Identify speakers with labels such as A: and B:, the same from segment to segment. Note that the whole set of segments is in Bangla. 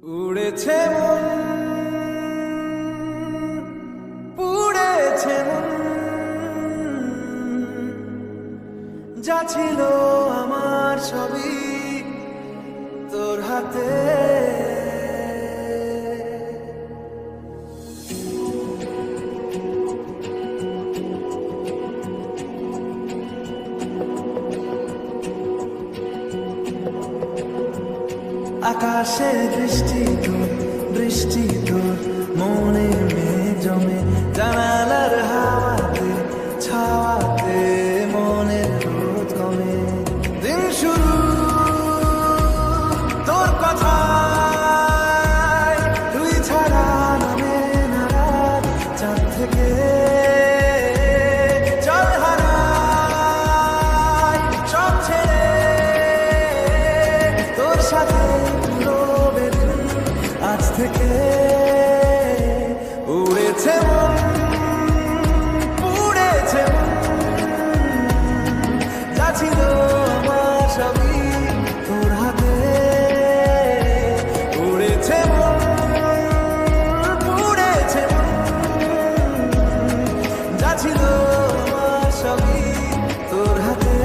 A: উড়েছে মন, পুড়েছে মন, যা ছিল আমার সবই তোর হাতে। আকাশে বৃষ্টি তোর, বৃষ্টি তোর মনে মেঘ জমে, জানালার হাওয়াতে ছাওয়াতে মনের রোদ কমে। দিন শুরু তোর কথায়, তুই ছাড়া নামে না রাত, চাঁদ থেকে জল হারায় সব ছেড়ে তোর সাথে আজ থেকে। উড়েছে মন, পুড়েছে মন, যা ছিল আমার সবই তোর হাতে। উড়েছে মন, পুড়েছে মন, যা ছিল আমার সবই তোর হাতে।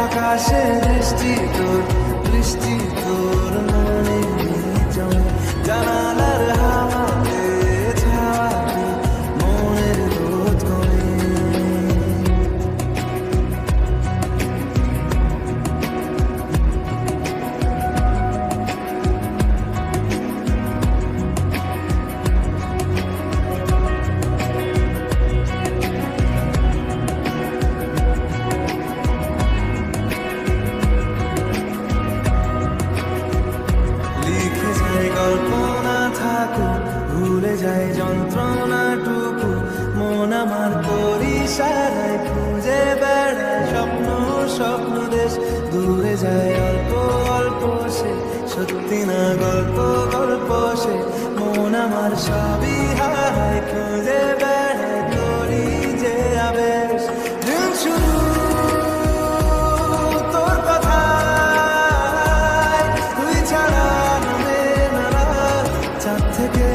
A: আকাশে বৃষ্টি তোর, বৃষ্টি তোর মনে জমে, জানালার হাওয়াতে ছাওয়াতে মনের রোদ কমে। কল্পনা থাকুক, ভুলে যায় যন্ত্রণাটুকু, মন আমার তোর ইশারায় খুঁজে বেড়ায় স্বপ্ন, স্বপ্ন দেশ। দূরে যায় অল্প অল্প সে, সত্যি না গল্প, গল্প সে। মন আমার সবই হারায়, খুঁজে বেড়ায় তোরই যে আবেশ। দিন শুরু তোর কথায়, তুই ছাড়া চাঁদ থেকে।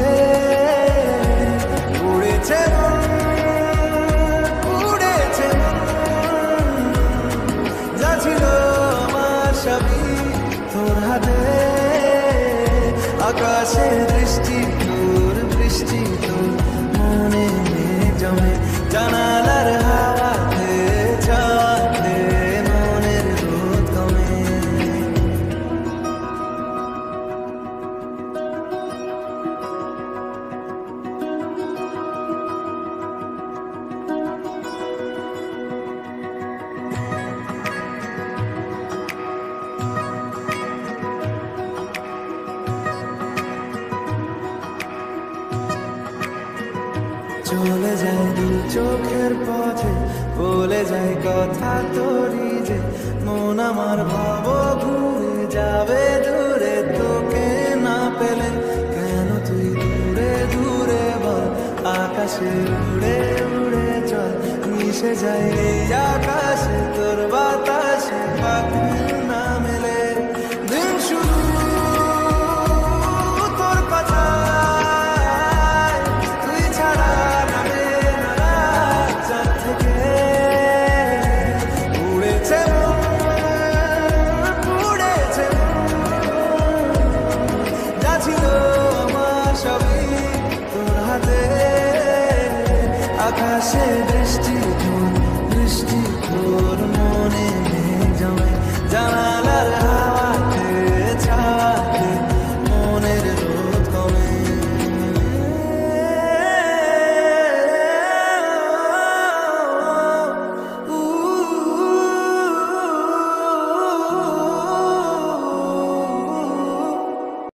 A: উড়েছে মন, পুড়েছে মন, যা ছিল আমার সবই তোর হাতে। আকাশে বৃষ্টি তোর, বৃষ্টি তোর মনে মেঘ জমে, জানালার হাওয়াতে ছাওয়াতে মনের রোদ কমে। চলে যায় দু চোখের পথে, বলে যায় কথা তোরই যে। মন আমার ভাব ঘুরে যাবে দূরে, তোকে না পেলে কেন তুই দূরে দূরে বল। আকাশে উড়ে উড়ে চল, মিশে যায় এই আকাশে তোর বাতাসে, পাখি না মেলে। দিন শুরু তোর কথা, তুই ছাড়া নামে না রাত, চাঁদ থেকে। উড়েছে মন, পুড়েছে মন, যা ছিল আমার সবই তোর হাতে। আকাশে বৃষ্টি তোর, বৃষ্টি তোর মনে মেঘ জমে, জানালার হাওয়া